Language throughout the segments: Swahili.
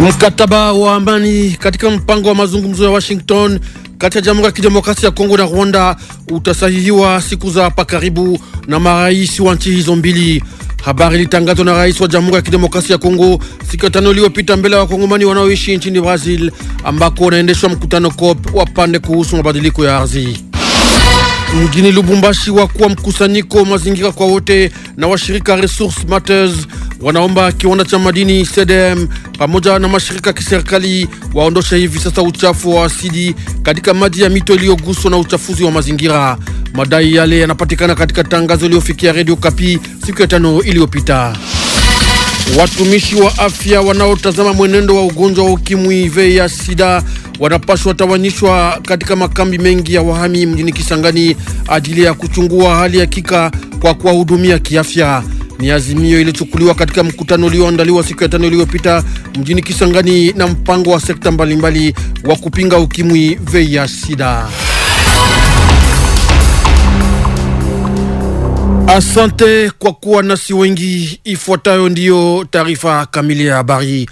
Mkataba wa amani katika mpango wa mazungumzo ya Washington kati ya Jamhuri ya Kidemokrasia ya Kongo na Rwanda utasahihiwa siku za hapa karibu na marais wa nchi hizo mbili. Habari ilitangazwa na rais wa Jamhuri ya Kidemokrasia ya Kongo siku ya tano iliyopita mbele ya wakongomani wanaoishi nchini Brazil, ambako unaendeshwa mkutano COP wa pande kuhusu mabadiliko ya ardhi. Mjini Lubumbashi, wakuwa mkusanyiko mazingira kwa wote na washirika Resource Matters wanaomba kiwanda cha madini CDM pamoja na mashirika kiserikali waondoshe hivi sasa uchafu wa asidi katika maji ya mito iliyoguswa na uchafuzi wa mazingira. Madai yale yanapatikana katika tangazo iliyofikia Radio Kapi siku ya tano iliyopita. Watumishi wa afya wanaotazama mwenendo wa ugonjwa wa ukimwi VIH/SIDA wanapaswa tawanyishwa katika makambi mengi ya wahami mjini Kisangani ajili ya kuchungua hali ya kika kwa kuwahudumia kiafya. Ni azimio ilichukuliwa katika mkutano ulioandaliwa siku ya tano iliyopita mjini Kisangani na mpango wa sekta mbalimbali wa kupinga ukimwi VIH/SIDA. Asante kwa kuwa nasi wengi. Ifuatayo ndiyo taarifa kamili ya habari.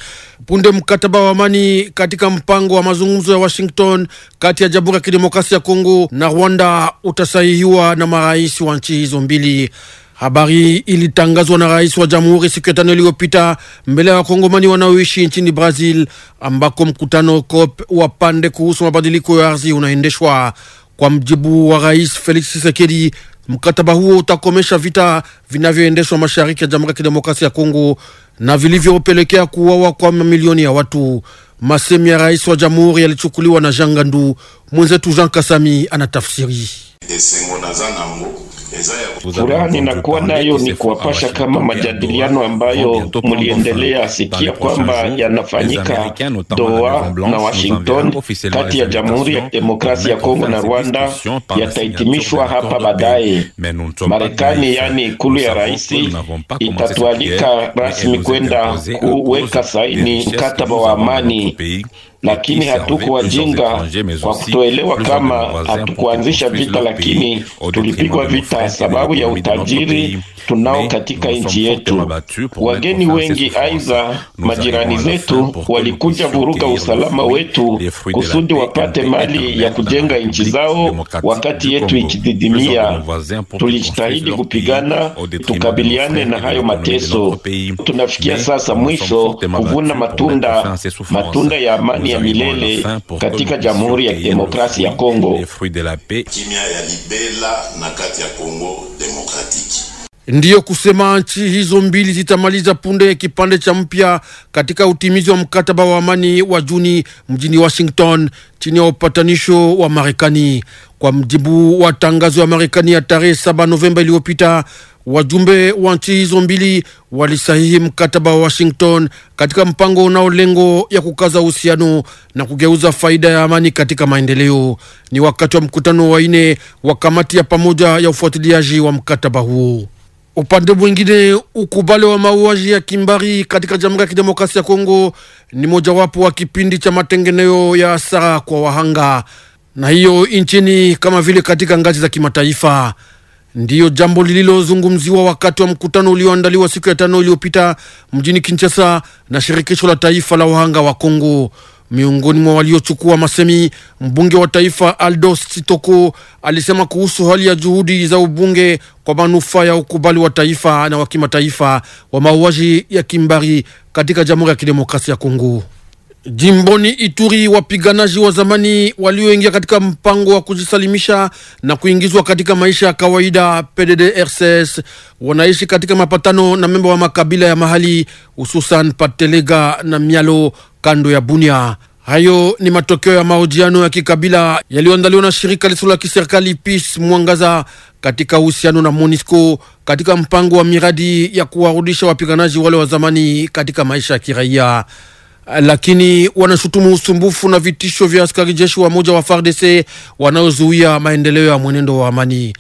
Punde mkataba wa amani katika mpango wa mazungumzo ya Washington kati ya Jamhuri ya Kidemokrasia ya Kongo na Rwanda utasahihiwa na marais wa nchi hizo mbili. Habari ilitangazwa na rais wa Jamhuri siku ya tano iliyopita mbele ya wakongomani wanaoishi nchini Brazil, ambako mkutano COP wa pande kuhusu mabadiliko ya ardhi unaendeshwa. Kwa mjibu wa rais Felix Tshisekedi, mkataba huo utakomesha vita vinavyoendeshwa mashariki ya Jamhuri ya Kidemokrasia ya Kongo na vilivyopelekea kuuawa kwa mamilioni ya watu. Masemi ya rais wa Jamhuri yalichukuliwa na Jean Gandu. Mwenzetu Jean Kasami anatafsiri. Furaha ninakuwa nayo ni kuwapasha kama majadiliano ambayo mliendelea sikia kwamba yanafanyika Doha na Washington kati ya Jamhuri ya Demokrasia ya Kongo na Rwanda yatahitimishwa hapa baadaye. Marekani, yani ikulu ya rais, itatualika rasmi kwenda kuweka saini mkataba wa amani. Lakini hatuko wajinga kwa kutoelewa kama hatukuanzisha vita, lakini tulipigwa vita sababu ya utajiri tunao katika nchi yetu. Wageni wengi aidha majirani zetu walikuja vuruga usalama wetu kusudi wapate mali ya kujenga nchi zao wakati yetu ikididimia. Tulijitahidi kupigana tukabiliane na hayo mateso. Tunafikia sasa mwisho kuvuna matunda ya amani ya milele katika Jamhuri ya Demokrasia ya Kongo. Ndiyo kusema nchi hizo mbili zitamaliza punde kipande cha mpya katika utimizi wa mkataba wa amani wa Juni mjini Washington chini ya upatanisho wa Marekani. Kwa mjibu wa tangazo ya Marekani ya tarehe 7 Novemba iliyopita, wajumbe wa nchi hizo mbili walisahihi mkataba wa Washington katika mpango unao lengo ya kukaza uhusiano na kugeuza faida ya amani katika maendeleo. Ni wakati wa mkutano wa 4 wa kamati ya pamoja ya ufuatiliaji wa mkataba huo. Upande mwingine, ukubali wa mauaji ya kimbari katika Jamhuri ya Kidemokrasia ya Kongo ni mojawapo wa kipindi cha matengenezo ya hasara kwa wahanga, na hiyo nchini kama vile katika ngazi za kimataifa. Ndiyo jambo lililozungumziwa wakati wa mkutano ulioandaliwa siku ya tano iliyopita mjini Kinshasa na shirikisho la taifa la wahanga wa Kongo. Miongoni mwa waliochukua masemi, mbunge wa taifa Aldos Sitoko alisema kuhusu hali ya juhudi za ubunge kwa manufaa ya ukubali wa taifa na wa kimataifa wa mauaji ya kimbari katika Jamhuri ya Kidemokrasia ya Kongo. Jimboni Ituri, wapiganaji wa zamani walioingia katika mpango wa kujisalimisha na kuingizwa katika maisha ya kawaida PDDRCS wanaishi katika mapatano na memba wa makabila ya mahali, hususan Patelega na Mialo kando ya Bunia. Hayo ni matokeo ya mahojiano ya kikabila yaliyoandaliwa na shirika lisilo la kiserikali Peace Mwangaza katika uhusiano na MONUSCO katika mpango wa miradi ya kuwarudisha wapiganaji wale wa zamani katika maisha ya kiraia. Lakini wanashutumu usumbufu na vitisho vya askari jeshi wa moja wa FARDC wanaozuia maendeleo ya mwenendo wa amani.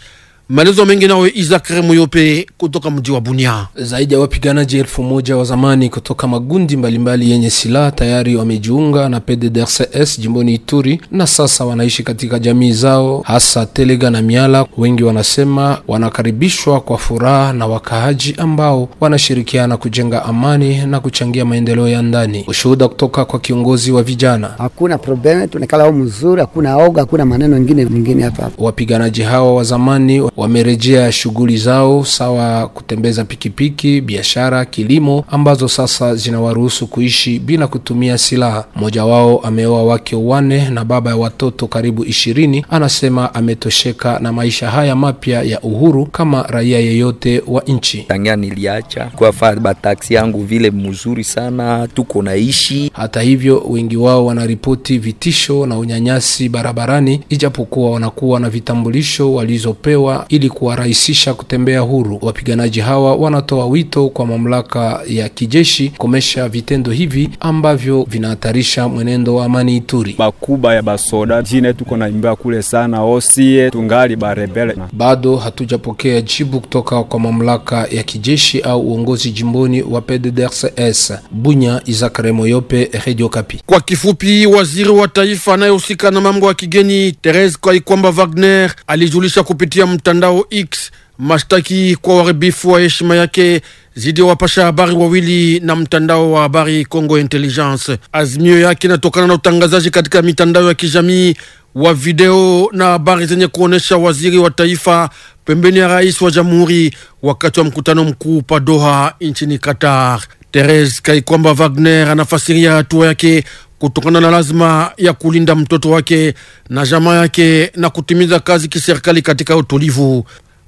Maelezo mengi nawe Isaac Remoyope kutoka mji wa Bunia. Zaidi ya wapiganaji 1000 wa zamani kutoka magundi mbalimbali yenye silaha tayari wamejiunga na PDDRCS jimboni Ituri na sasa wanaishi katika jamii zao hasa Telega na Miala. Wengi wanasema wanakaribishwa kwa furaha na wakaaji ambao wanashirikiana kujenga amani na kuchangia maendeleo ya ndani. Ushuhuda kutoka kwa kiongozi wa vijana. Hakuna probleme, tunakala au mzuri, hakuna oga, hakuna maneno mengine hapa. Wapiganaji hawa wa zamani wamerejea shughuli zao sawa kutembeza pikipiki, biashara, kilimo ambazo sasa zinawaruhusu kuishi bila kutumia silaha. Mmoja wao ameoa wake 4 na baba ya watoto karibu 20. Anasema ametosheka na maisha haya mapya ya uhuru kama raia yeyote wa nchi. Tangia niliacha kwa fadha taksi yangu vile mzuri sana tuko naishi. Hata hivyo wengi wao wanaripoti vitisho na unyanyasi barabarani ijapokuwa wanakuwa na vitambulisho walizopewa ili kuwarahisisha kutembea huru. Wapiganaji hawa wanatoa wito kwa mamlaka ya kijeshi komesha vitendo hivi ambavyo vinahatarisha mwenendo wa amani Ituri. Bakuba ya basoda jine tuko na imba kule sana osie tungali barebele. Bado hatujapokea jibu kutoka kwa mamlaka ya kijeshi au uongozi jimboni wa PDDRCS. Bunya, Isaac Remoyope, Radio Kapi. Kwa kifupi, waziri wa taifa anayehusika na mambo ya kigeni Therese Kaikwamba Wagner alijulisha kupitia mtandao X mashtaki kwa uharibifu wa heshima yake zidi ya wapasha habari wawili na mtandao wa habari Congo Intelligence. Azimio yake inatokana na utangazaji katika mitandao ya kijamii wa video na habari zenye kuonesha waziri wa taifa pembeni ya rais wa jamhuri wakati wa mkutano mkuu pa Doha nchini Qatar. Therese Kaikwamba Wagner anafasiria hatua yake kutokana na lazima ya kulinda mtoto wake na jamaa yake na kutimiza kazi kiserikali katika utulivu.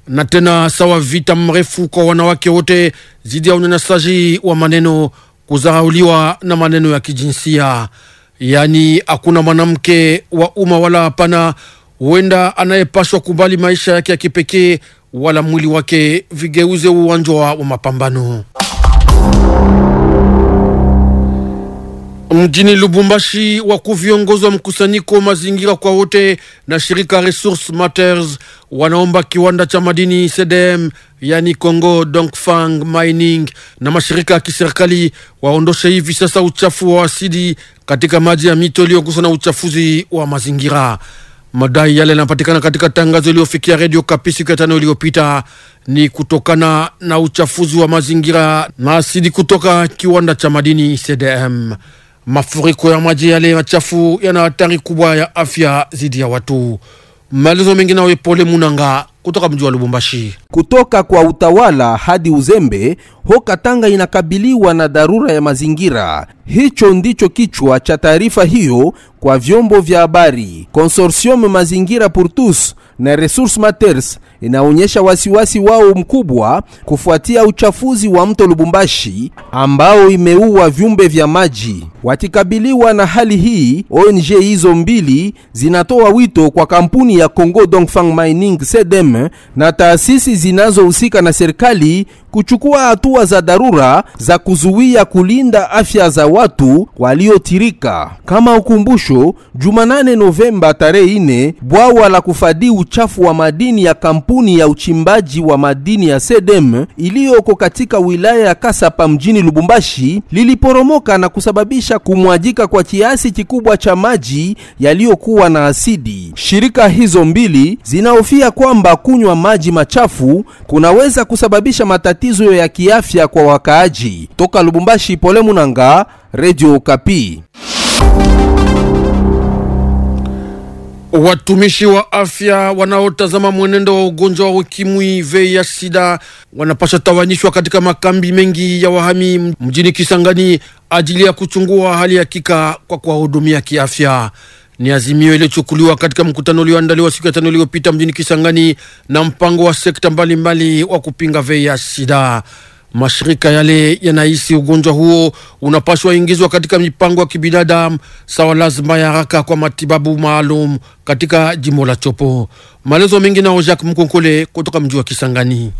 Na tena sawa vita mrefu kwa wanawake wote zidi ya unyanyasaji wa maneno, kudharauliwa na maneno ya kijinsia. Yani hakuna mwanamke wa umma wala hapana huenda anayepaswa kubali maisha yake ya kipekee wala mwili wake vigeuze uwanja wa mapambano. Mjini Lubumbashi, wakuu viongozi wa mkusanyiko mazingira kwa wote na shirika Resource Matters wanaomba kiwanda cha madini CDM yani Congo Dongfang Mining na mashirika ya kiserikali waondoshe hivi sasa uchafu wa asidi katika maji ya mito iliyoguswa na uchafuzi wa mazingira. Madai yale yanapatikana katika tangazo iliyofikia Radio Kapi siku ya 5 iliyopita, ni kutokana na uchafuzi wa mazingira na asidi kutoka kiwanda cha madini CDM. Mafuriko ya maji yale machafu yana hatari kubwa ya afya zidi ya watu. Maelezo mengi nawe Pole Munanga kutoka mji wa Lubumbashi. Kutoka kwa utawala hadi uzembe, Haut-Katanga inakabiliwa na dharura ya mazingira. Hicho ndicho kichwa cha taarifa hiyo kwa vyombo vya habari. Consortium Mazingira pour tous na Resource Matters inaonyesha wasiwasi wao mkubwa kufuatia uchafuzi wa mto Lubumbashi ambao imeua viumbe vya maji. Wakikabiliwa na hali hii, ONG hizo mbili zinatoa wito kwa kampuni ya Congo Dongfang Mining CDM na taasisi zinazohusika na serikali kuchukua hatua za dharura za kuzuia kulinda afya za watu waliotirika. Kama ukumbusho, Jumanane Novemba tarehe 4, bwawa la kufadhi uchafu wa madini ya kampuni ya uchimbaji wa madini ya CDM iliyoko katika wilaya ya Kasapa mjini Lubumbashi liliporomoka na kusababisha kumwajika kwa kiasi kikubwa cha maji yaliyokuwa na asidi. Shirika hizo mbili zinahofia kwamba kunywa maji machafu kunaweza kusababisha matatizo ya kiafya kwa wakaaji. Toka Lubumbashi, Pole Munanga, Radio Kapi. Watumishi wa afya wanaotazama mwenendo wa ugonjwa wa ukimwi VIH sida wanapaswa tawanishwa katika makambi mengi ya wahami mjini Kisangani ajili ya kuchungua hali ya kika kwa kuwahudumia kiafya. Ni azimio iliyochukuliwa katika mkutano ulioandaliwa siku ya 5 iliyopita mjini Kisangani na mpango wa sekta mbalimbali wa kupinga VIH sida. Mashirika yale yanahisi ugonjwa huo unapaswa ingizwa katika mipango ya kibinadamu sawa lazima ya haraka kwa matibabu maalum katika jimbo la Chopo. Maelezo mengi na Jacques Mkonkole kutoka mji wa Kisangani.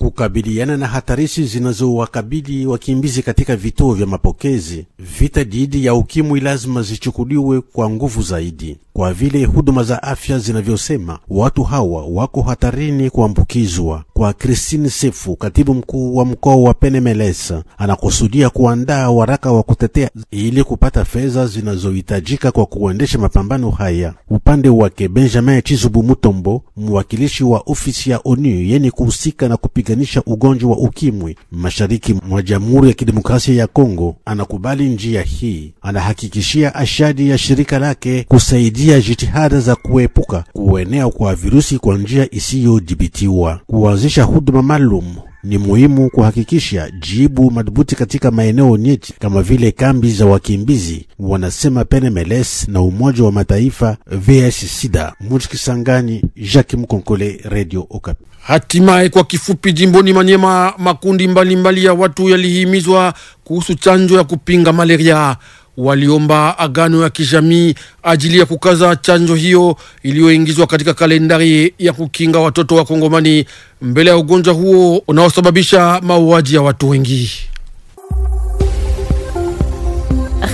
kukabiliana na hatarishi zinazowakabili wakimbizi katika vituo vya mapokezi. Vita dhidi ya ukimwi lazima zichukuliwe kwa nguvu zaidi, kwa vile huduma za afya zinavyosema watu hawa wako hatarini kuambukizwa. Kwa Christine Sefu, katibu mkuu wa mkoa wa Penemeles, anakusudia kuandaa waraka wa kutetea ili kupata fedha zinazohitajika kwa kuendesha mapambano haya. Upande wake Benjamin Chizubu Mutombo, mwakilishi wa ofisi ya ONU yenye kuhusika na kupiganisha ugonjwa wa ukimwi mashariki mwa Jamhuri ya Kidemokrasia ya Kongo, anakubali njia hii. Anahakikishia ashadi ya shirika lake kusaidia jitihada za kuepuka kuenea kwa virusi kwa njia isiyodhibitiwa. Kuanzisha huduma maalum ni muhimu kuhakikisha jibu madhubuti katika maeneo nyeti kama vile kambi za wakimbizi, wanasema Penemeles na Umoja wa Mataifa VS-Sida. Mujikisangani, Jacques Mkonkole, Radio Okapi. Hatimaye kwa kifupi, jimboni Manyema, makundi mbalimbali ya watu yalihimizwa kuhusu chanjo ya kupinga malaria. Waliomba agano ya kijamii ajili ya kukaza chanjo hiyo iliyoingizwa katika kalendari ya kukinga watoto wa Kongomani mbele ya ugonjwa huo unaosababisha mauaji ya watu wengi.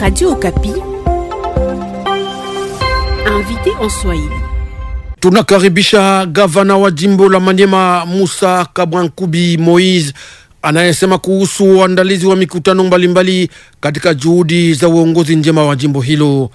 Radio Okapi, invité en Swahili. Tunakaribisha gavana wa jimbo la Manyema Musa Kabwankubi Moise anayesema kuhusu uandalizi wa mikutano mbalimbali katika juhudi za uongozi njema wa jimbo hilo.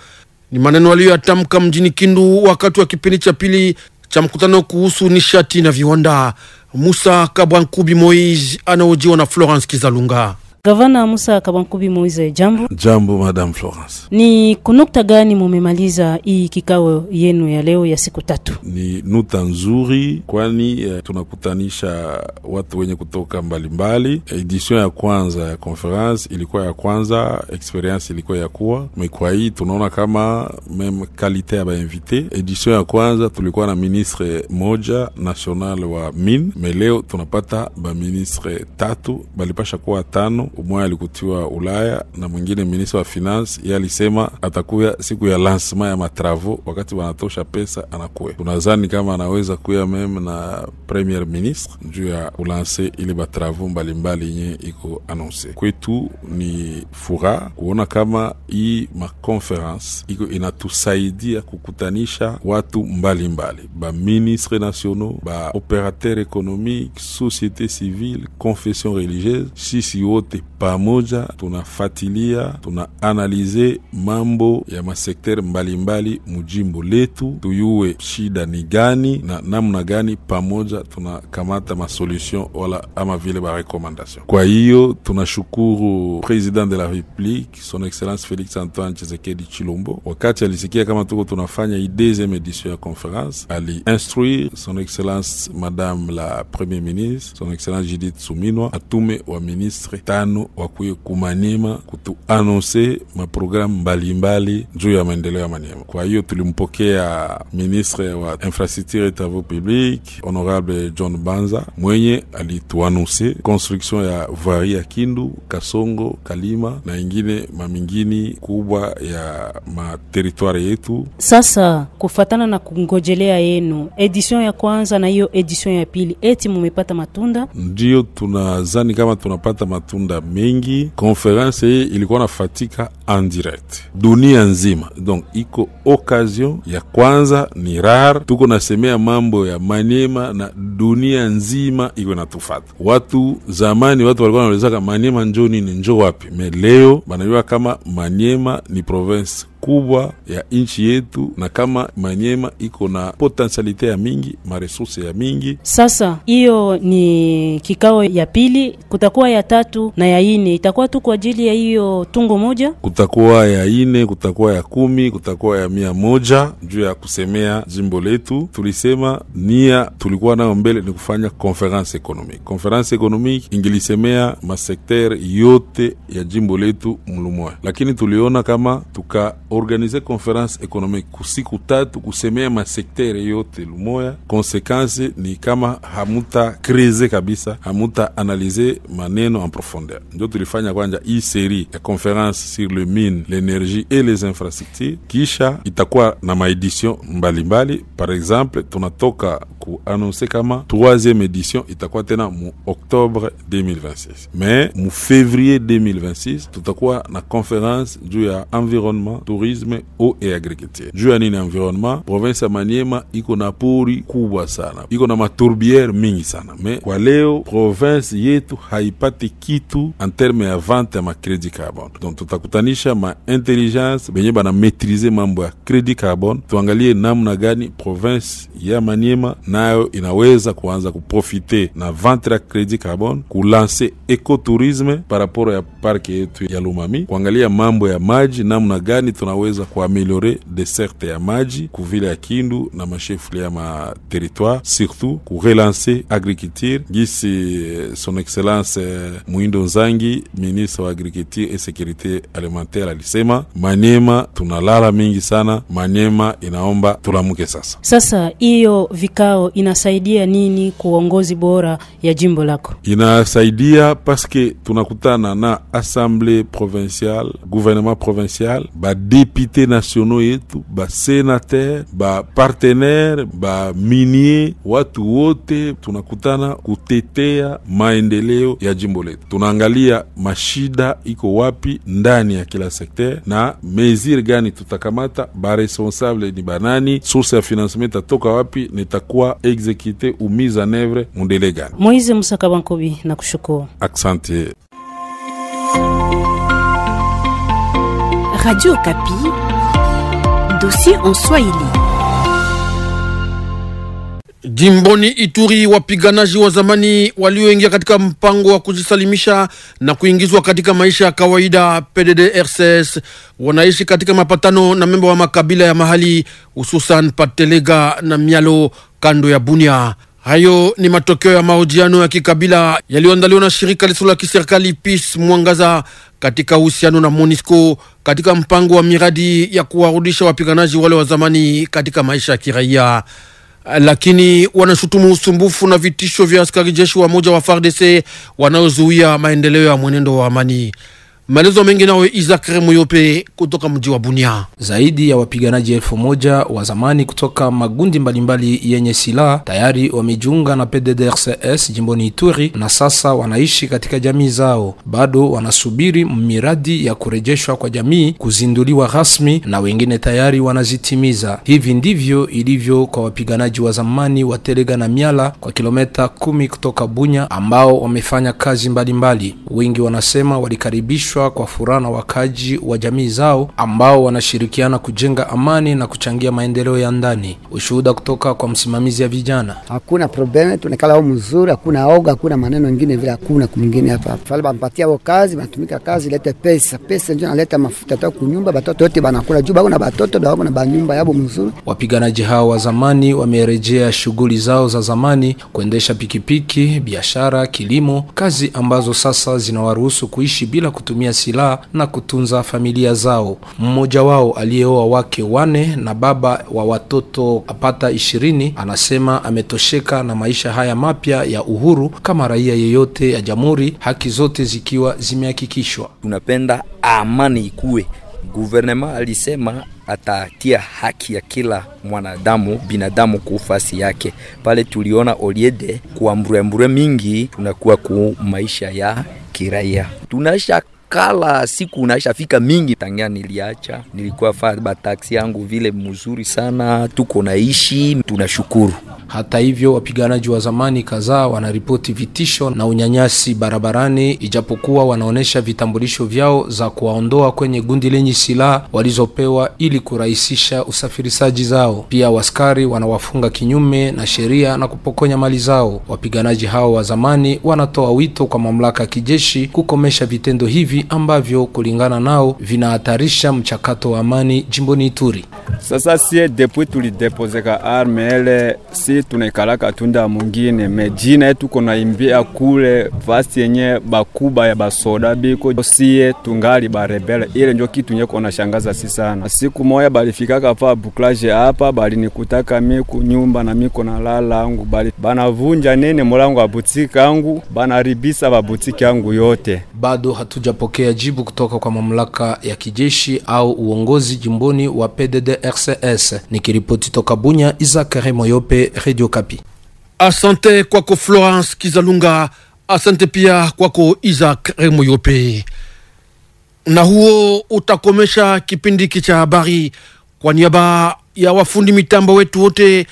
Ni maneno aliyoyatamka mjini Kindu wakati wa kipindi cha pili cha mkutano kuhusu nishati na viwanda. Musa Kabwankubi Moise anaojiwa na Florence Kizalunga. Gavana Musa Kabwankubi Moise, jambo. Jambo Madame Florence. Ni kunukta gani mumemaliza hii kikao yenu ya leo ya siku 3? Ni nuta nzuri, kwani tunakutanisha watu wenye kutoka mbalimbali. Edition ya kwanza ya conference ilikuwa ya kwanza, experience ilikuwa ya kuwa. Kwa hii tunaona kama meme kalite ya bainvite. Edition ya kwanza tulikuwa na ministre moja national wa mine, leo tunapata ba ministre 3, balipasha kuwa 5. Umoja alikutiwa Ulaya na mwingine ministre wa finance, yeye alisema atakuya siku ya lancement ya matravo, wakati wanatosha pesa anakuwa. Tunazani kama anaweza kuya meme na premier ministre juu ya ulancer ile matravo mbalimbali yenye iko annonce. Kwetu ni furaha kuona kama hii maconference iko inatusaidia kukutanisha watu mbalimbali, ba ministre nationaux, ba opérateur économique, société civile, confession religieuse. Sisi wote pamoja tunafatilia, tunaanalize mambo ya masekter mbalimbali mujimbo letu, tuyue shida ni gani na namna gani pamoja tunakamata masolution wala ama vile ba recommandation. Kwa hiyo tunashukuru President de la République son excellence Félix Antoine Tshisekedi Chilombo, wakati alisikia kama tuko tunafanya hii deuxième édition ya conference, ali instruire son excellence Madame la Premier ministre, son excellence Judith Suminwa, atume wa ministre 5 wakuye kumanyema kutu annoncer maprogramu mbalimbali juu ya maendeleo ya Manyema. Kwa hiyo tulimpokea ministre wa infrastructure et travaux publics honorable John Banza, mwenye alituannoncer construction ya voirie ya Kindu, Kasongo, Kalima na ingine mamingini kubwa ya territoire yetu. Sasa kufatana na kungojelea yenu edition ya kwanza na hiyo edition ya pili, eti mumepata matunda? Ndio tunazani kama tunapata matunda mengi. Conference hii ilikuwa nafatika en direct dunia nzima, donc iko occasion ya kwanza, ni rare tuko nasemea mambo ya Manyema na dunia nzima iko natufata. Watu zamani watu walikuwa wanaeleza Manyema njoo nini, njoo wapi, leo banajua kama Manyema ni province kubwa ya nchi yetu na kama Manyema iko na potentialite ya mingi, maresource ya mingi. Sasa hiyo ni kikao ya pili, kutakuwa ya 3 na ya 4. Itakuwa tu kwa ajili ya hiyo tungo moja? Kutakuwa ya 4, kutakuwa ya 10, kutakuwa ya 100 juu ya kusemea jimbo letu. Tulisema nia tulikuwa nayo mbele ni kufanya conference économique. Conference économique ingilisemea masekter yote ya jimbo letu mlumoya, lakini tuliona kama organize conference economique kusiku 3 kusemea masektere yote lumoya. Konsekansi ni kama hamuta kreze kabisa, hamuta analize maneno en profondeur. Ndio tulifanya kwanza hii serie ya conference sur le mine, l'énergie et les infrastructures. Kisha itakuwa na maedition mbalimbali. Par exemple, tunatoka kuannonce kama 3e edition itakuwa tena mu octobre 2026. Mais mu février 2026 tutakuwa na conference juu ya environnement, tourisme, eau et agriculture. Juu ya nini environnement? Province ya Maniema iko na pori kubwa sana, iko na matourbière mingi sana. Mais kwa leo province yetu haipati kitu en terme ya vente ya crédit carbone. Donc tutakutanisha ma intelligence benye bana maîtriser mambo ya crédit carbone, tuangalie namna gani province ya Maniema nayo inaweza kuanza kuprofiter na vente ya crédit carbone, kulancer ecotourisme par rapport ya parke yetu ya Lumami, kuangalia mambo ya maji, namna gani tunaweza kuameliore desserte ya maji kuvile ya Kindu na machefli ya ma territoire, surtout kurelancer agriculture. Gisi son excellence Muindo Nzangi, ministre wa agriculture et sécurité alimentaire, alisema Maniema tunalala mingi sana, Maniema inaomba tulamuke sasa. Sasa hiyo vikao inasaidia nini kuongozi bora ya jimbo lako? Inasaidia paske tunakutana na assemblée provinciale, gouvernement provincial, ba députés nationaux yetu, ba sénateur, ba partenaire, ba minier, watu wote tunakutana kutetea maendeleo ya jimbo letu. Tunaangalia mashida iko wapi ndani ya kila secteur na mesure gani tutakamata, ba responsable ni banani, source ya financement tatoka wapi, nitakuwa exécuté ou mise en œuvre mondele gani. Moise Musaka Bankobi, nakushukuru. Asante. Radio Okapi, dossier en Swahili. Jimboni Ituri, wapiganaji wa zamani walioingia katika mpango wa kujisalimisha na kuingizwa katika maisha ya kawaida PDDRCS wanaishi katika mapatano na memba wa makabila ya mahali, hususan Patelega na Mialo kando ya Bunia. Hayo ni matokeo ya mahojiano ya kikabila yaliyoandaliwa na shirika lisilo la kiserikali Peace Mwangaza katika uhusiano na MONUSCO katika mpango wa miradi ya kuwarudisha wapiganaji wale wa zamani katika maisha ya kiraia. Lakini wanashutumu usumbufu na vitisho vya askari jeshi wa moja wa FARDC wanaozuia maendeleo ya mwenendo wa amani. Maelezo mengi nawe Isaac Remoyope kutoka mji wa Bunia. Zaidi ya wapiganaji 1000 wa zamani kutoka magundi mbalimbali yenye silaha tayari wamejiunga na PDDRCS jimboni Ituri na sasa wanaishi katika jamii zao. Bado wanasubiri miradi ya kurejeshwa kwa jamii kuzinduliwa rasmi na wengine tayari wanazitimiza. Hivi ndivyo ilivyo kwa wapiganaji wa zamani wa Telega na Miala kwa kilomita 10 kutoka Bunya ambao wamefanya kazi mbalimbali. Wengi wanasema walikaribishwa kwa furaha na wakaji wa jamii zao ambao wanashirikiana kujenga amani na kuchangia maendeleo ya ndani. Ushuhuda kutoka kwa msimamizi ya vijana. Hakuna probleme, tunakala au mzuri, hakuna oga, hakuna maneno mengine vile, hakuna kumingine hapa. Fale bampatia wao kazi, batumika kazi, lete pesa. Pesa ndio analeta mafuta toka kunyumba, batoto wote banakula juu, bako na batoto bako na banyumba yabo mzuri. Wapiganaji hao wa zamani wamerejea shughuli zao za zamani, kuendesha pikipiki, biashara, kilimo, kazi ambazo sasa zinawaruhusu kuishi bila kutumia silaha na kutunza familia zao. Mmoja wao aliyeoa wake 4 na baba wa watoto apata 20 anasema ametosheka na maisha haya mapya ya uhuru kama raia yeyote ya jamhuri, haki zote zikiwa zimehakikishwa. Tunapenda amani ikue. Gouvernement alisema atatia haki ya kila binadamu kufasi yake. Pale tuliona oliede kuambure mingi, tunakuwa ku maisha ya kiraia. Tunasha kala siku unaishafika mingi tangia niliacha, nilikuwa fa taksi yangu vile mzuri sana, tuko naishi, tunashukuru. Hata hivyo wapiganaji wa zamani kadhaa wanaripoti vitisho na unyanyasi barabarani, ijapokuwa wanaonesha vitambulisho vyao za kuwaondoa kwenye gundi lenye silaha walizopewa ili kurahisisha usafirishaji zao. Pia waskari wanawafunga kinyume na sheria na kupokonya mali zao. Wapiganaji hao wa zamani wanatoa wito kwa mamlaka ya kijeshi kukomesha vitendo hivi ambavyo kulingana nao vinahatarisha mchakato wa amani jimboni Ituri. Sasa sie depuis tulidepozeka arme ele si shi tunaikalaka tunda mwingine mejina yetu kona imbia kule fasi yenye bakuba ya basoda biko sie tungali barebele. Ile ndio kitu nyeko na shangaza si sana. Siku moja balifikaka fa buklaje hapa bali nikutaka miku nyumba na miko na lala angu bali banavunja nene mulango wa butiki yangu banaribisa babutiki yangu yote. Bado hatujapokea jibu kutoka kwa mamlaka ya kijeshi au uongozi jimboni wa PDDRCS. Nikiripoti toka Bunya, Isaac Remoyope, Radio Kapi. Asante kwako Florence Kizalunga, asante pia kwako Isaac Remoyope. Na huo utakomesha kipindi cha habari. Kwa niaba ya wafundi mitambo wetu wote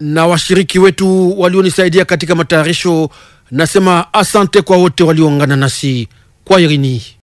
na washiriki wetu walionisaidia katika matayarisho, nasema asante kwa wote walioungana nasi. Kwa irini.